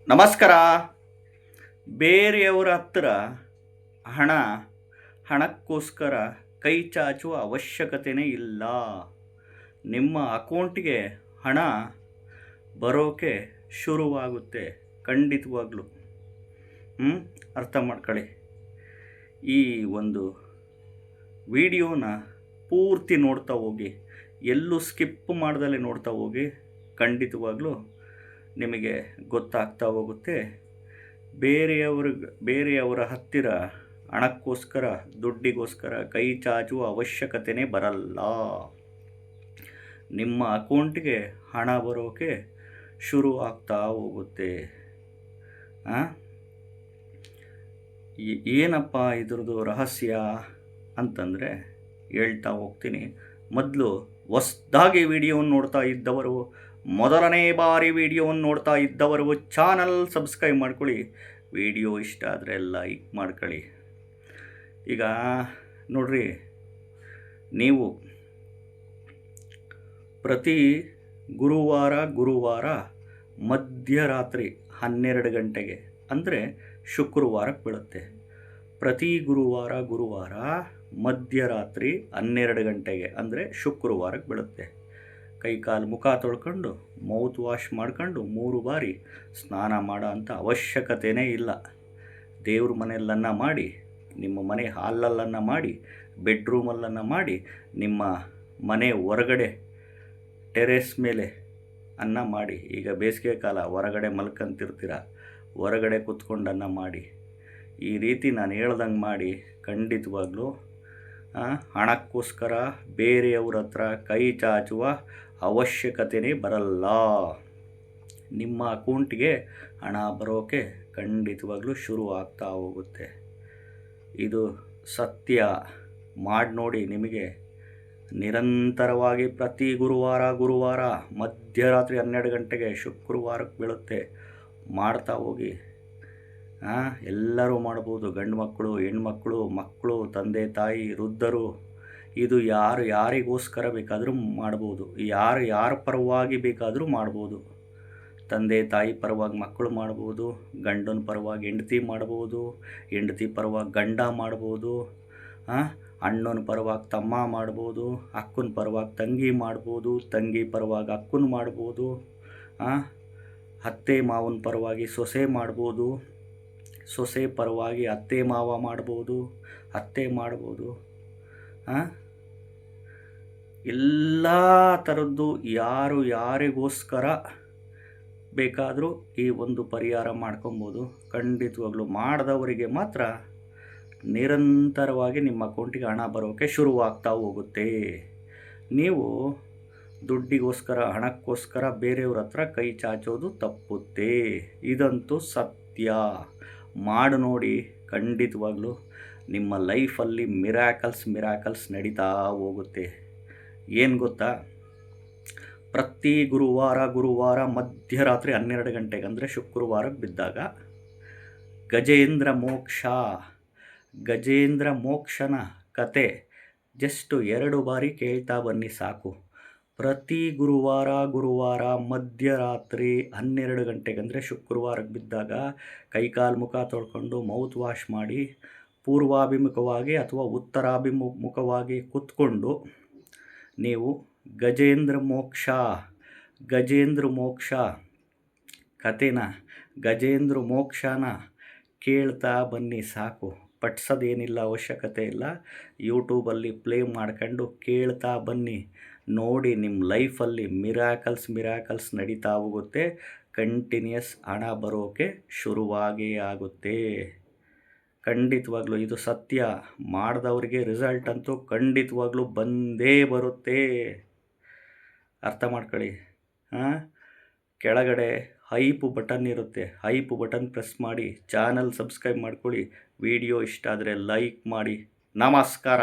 ನಮಸ್ಕಾರ. ಬೇರೆಯವರ ಹತ್ತಿರ ಹಣಕ್ಕೋಸ್ಕರ ಕೈ ಚಾಚುವ ಅವಶ್ಯಕತೆಯೇ ಇಲ್ಲ. ನಿಮ್ಮ ಅಕೌಂಟಿಗೆ ಹಣ ಬರೋಕೆ ಶುರುವಾಗುತ್ತೆ ಖಂಡಿತವಾಗ್ಲೂ. ಅರ್ಥ ಮಾಡ್ಕೊಳ್ಳಿ. ಈ ಒಂದು ವಿಡಿಯೋನ ಪೂರ್ತಿ ನೋಡ್ತಾ ಹೋಗಿ, ಎಲ್ಲೂ ಸ್ಕಿಪ್ ಮಾಡ್ದಲೇ ನೋಡ್ತಾ ಹೋಗಿ. ಖಂಡಿತವಾಗ್ಲೂ ನಿಮಗೆ ಗೊತ್ತಾಗ್ತಾ ಹೋಗುತ್ತೆ. ಬೇರೆಯವರ ಹತ್ತಿರ ಹಣಕ್ಕೋಸ್ಕರ, ದುಡ್ಡಿಗೋಸ್ಕರ ಕೈ ಚಾಚುವ ಅವಶ್ಯಕತೆಯೇ ಬರಲ್ಲ. ನಿಮ್ಮ ಅಕೌಂಟಿಗೆ ಹಣ ಬರೋಕೆ ಶುರು ಆಗ್ತಾ ಹೋಗುತ್ತೆ. ಏನಪ್ಪ ಇದ್ರದ್ದು ರಹಸ್ಯ ಅಂತಂದರೆ ಹೇಳ್ತಾ ಹೋಗ್ತೀನಿ. ಮೊದಲು ಹೊಸದಾಗಿ ವಿಡಿಯೋವನ್ನು ನೋಡ್ತಾ ಇದ್ದವರು, ಮೊದಲನೇ ಬಾರಿ ವಿಡಿಯೋವನ್ನು ನೋಡ್ತಾ ಇದ್ದವರು ಚಾನಲ್ ಸಬ್ಸ್ಕ್ರೈಬ್ ಮಾಡ್ಕೊಳ್ಳಿ. ವಿಡಿಯೋ ಇಷ್ಟ ಆದರೆ ಲೈಕ್ ಮಾಡ್ಕೊಳ್ಳಿ. ಈಗ ನೋಡ್ರಿ, ನೀವು ಪ್ರತಿ ಗುರುವಾರ ಮಧ್ಯರಾತ್ರಿ 12 ಗಂಟೆಗೆ ಅಂದರೆ ಶುಕ್ರವಾರಕ್ಕೆ ಬೀಳುತ್ತೆ. ಪ್ರತಿ ಗುರುವಾರ ಮಧ್ಯರಾತ್ರಿ 12 ಗಂಟೆಗೆ ಅಂದರೆ ಶುಕ್ರವಾರಕ್ಕೆ ಬೀಳುತ್ತೆ. ಕೈಕಾಲು ಮುಖ ತೊಳ್ಕೊಂಡು ಮೌತ್ ವಾಶ್ ಮಾಡ್ಕೊಂಡು 3 ಬಾರಿ ಸ್ನಾನ ಮಾಡೋ ಅಂಥ ಅವಶ್ಯಕತೆಯೇ ಇಲ್ಲ. ದೇವ್ರ ಮನೆಯಲ್ಲನ್ನು ಮಾಡಿ, ನಿಮ್ಮ ಮನೆ ಹಾಲಲ್ಲನ್ನು ಮಾಡಿ, ಬೆಡ್ರೂಮಲ್ಲನ್ನು ಮಾಡಿ, ನಿಮ್ಮ ಮನೆ ಹೊರಗಡೆ ಟೆರೇಸ್ ಮೇಲೆ ಅನ್ನ ಮಾಡಿ. ಈಗ ಬೇಸಿಗೆ ಕಾಲ, ಹೊರಗಡೆ ಮಲ್ಕೊಂತಿರ್ತೀರ, ಹೊರಗಡೆ ಕೂತ್ಕೊಂಡು ಅನ್ನ ಮಾಡಿ. ಈ ರೀತಿ ನಾನು ಹೇಳ್ದಂಗೆ ಮಾಡಿ. ಖಂಡಿತವಾಗ್ಲೂ ಹಣಕ್ಕೋಸ್ಕರ ಬೇರೆಯವ್ರ ಹತ್ರ ಕೈ ಚಾಚುವ ಅವಶ್ಯಕತೆಯೇ ಬರಲ್ಲ. ನಿಮ್ಮ ಅಕೌಂಟಿಗೆ ಹಣ ಬರೋಕೆ ಖಂಡಿತವಾಗ್ಲೂ ಶುರು ಆಗ್ತಾ ಹೋಗುತ್ತೆ. ಇದು ಸತ್ಯ. ಮಾಡಿ ನೋಡಿ. ನಿಮಗೆ ನಿರಂತರವಾಗಿ ಪ್ರತಿ ಗುರುವಾರ ಮಧ್ಯರಾತ್ರಿ 12 ಗಂಟೆಗೆ ಶುಕ್ರವಾರಕ್ಕೆ ಬೀಳುತ್ತೆ. ಮಾಡ್ತಾ ಹೋಗಿ. ಎಲ್ಲರೂ ಮಾಡ್ಬೋದು. ಗಂಡು ಮಕ್ಕಳು, ಹೆಣ್ಮಕ್ಳು, ಮಕ್ಕಳು, ತಂದೆ ತಾಯಿ, ವೃದ್ಧರು. ಇದು ಯಾರಿಗೋಸ್ಕರ ಬೇಕಾದರೂ ಮಾಡ್ಬೋದು. ಯಾರ ಪರವಾಗಿ ಬೇಕಾದರೂ ಮಾಡ್ಬೋದು. ತಂದೆ ತಾಯಿ ಪರವಾಗಿ ಮಕ್ಕಳು ಮಾಡ್ಬೋದು, ಗಂಡನ ಪರವಾಗಿ ಹೆಂಡತಿ ಮಾಡ್ಬೋದು, ಹೆಂಡತಿ ಪರವಾಗಿ ಗಂಡ ಮಾಡ್ಬೋದು, ಅಣ್ಣನ ಪರವಾಗಿ ತಮ್ಮ ಮಾಡ್ಬೋದು, ಅಕ್ಕನ ಪರವಾಗಿ ತಂಗಿ ಮಾಡ್ಬೋದು, ತಂಗಿ ಪರವಾಗಿ ಅಕ್ಕನ ಮಾಡ್ಬೋದು, ಅತ್ತೆ ಮಾವನ ಪರವಾಗಿ ಸೊಸೆ ಮಾಡ್ಬೋದು, ಸೊಸೆ ಪರವಾಗಿ ಅತ್ತೆ ಮಾವ ಮಾಡ್ಬೋದು, ಅತ್ತೆ ಮಾಡ್ಬೋದು. ಎಲ್ಲ ಥರದ್ದು ಯಾರಿಗೋಸ್ಕರ ಬೇಕಾದರೂ ಈ ಒಂದು ಪರಿಹಾರ ಮಾಡ್ಕೊಬೋದು. ಖಂಡಿತವಾಗ್ಲೂ ಮಾಡಿದವರಿಗೆ ಮಾತ್ರ ನಿರಂತರವಾಗಿ ನಿಮ್ಮ ಅಕೌಂಟಿಗೆ ಹಣ ಬರೋಕ್ಕೆ ಶುರುವಾಗ್ತಾ ಹೋಗುತ್ತೆ. ನೀವು ದುಡ್ಡಿಗೋಸ್ಕರ, ಹಣಕ್ಕೋಸ್ಕರ ಬೇರೆಯವ್ರ ಹತ್ರ ಕೈ ಚಾಚೋದು ತಪ್ಪುತ್ತೆ. ಇದಂತೂ ಸತ್ಯ. ಮಾಡಿ ನೋಡಿ. ಖಂಡಿತವಾಗ್ಲೂ ನಿಮ್ಮ ಲೈಫಲ್ಲಿ ಮಿರಾಕಲ್ಸ್ ನಡೀತಾ ಹೋಗುತ್ತೆ. ಏನು ಗೊತ್ತಾ, ಪ್ರತಿ ಗುರುವಾರ ಮಧ್ಯರಾತ್ರಿ 12 ಗಂಟೆಗೆ ಅಂದರೆ ಶುಕ್ರವಾರಕ್ಕೆ ಬಿದ್ದಾಗ ಗಜೇಂದ್ರ ಮೋಕ್ಷನ ಕತೆ ಜಸ್ಟ್ 2 ಬಾರಿ ಕೇಳ್ತಾ ಬನ್ನಿ ಸಾಕು. ಪ್ರತಿ ಗುರುವಾರ ಮಧ್ಯರಾತ್ರಿ 12 ಗಂಟೆಗೆ ಅಂದರೆ ಶುಕ್ರವಾರಕ್ಕೆ ಬಿದ್ದಾಗ ಕೈಕಾಲು ಮುಖ ತೊಳ್ಕೊಂಡು ಮೌತ್ ವಾಶ್ ಮಾಡಿ, ಪೂರ್ವಾಭಿಮುಖವಾಗಿ ಅಥವಾ ಉತ್ತರಾಭಿಮುಖವಾಗಿ ಕೂತ್ಕೊಂಡು ನೀವು ಗಜೇಂದ್ರ ಮೋಕ್ಷ ಕಥೆನ, ಗಜೇಂದ್ರ ಮೋಕ್ಷನ ಕೇಳ್ತಾ ಬನ್ನಿ ಸಾಕು. ಪಠಿಸೋದೇನಿಲ್ಲ, ಅವಶ್ಯಕತೆ ಇಲ್ಲ. ಯೂಟ್ಯೂಬಲ್ಲಿ ಪ್ಲೇ ಮಾಡ್ಕೊಂಡು ಕೇಳ್ತಾ ಬನ್ನಿ. ನೋಡಿ, ನಿಮ್ಮ ಲೈಫಲ್ಲಿ ಮಿರಾಕಲ್ಸ್ ನಡೀತಾ ಹೋಗುತ್ತೆ. ಕಂಟಿನ್ಯೂಸ್ ಹಣ ಬರೋಕೆ ಶುರುವಾಗೇ ಆಗುತ್ತೆ. ಖಂಡಿತವಾಗ್ಲೂ ಇದು ಸತ್ಯ. ಮಾಡಿದವ್ರಿಗೆ ರಿಸಲ್ಟ್ ಅಂತೂ ಖಂಡಿತವಾಗ್ಲೂ ಬಂದೇ ಬರುತ್ತೆ. ಅರ್ಥ ಮಾಡ್ಕೊಳ್ಳಿ. ಕೆಳಗಡೆ ಹೈಪ್ ಬಟನ್ ಇರುತ್ತೆ. ಹೈಪ್ ಬಟನ್ ಪ್ರೆಸ್ ಮಾಡಿ, ಚಾನಲ್ ಸಬ್ಸ್ಕ್ರೈಬ್ ಮಾಡ್ಕೊಳ್ಳಿ. ವಿಡಿಯೋ ಇಷ್ಟ ಆದರೆ ಲೈಕ್ ಮಾಡಿ. ನಮಸ್ಕಾರ.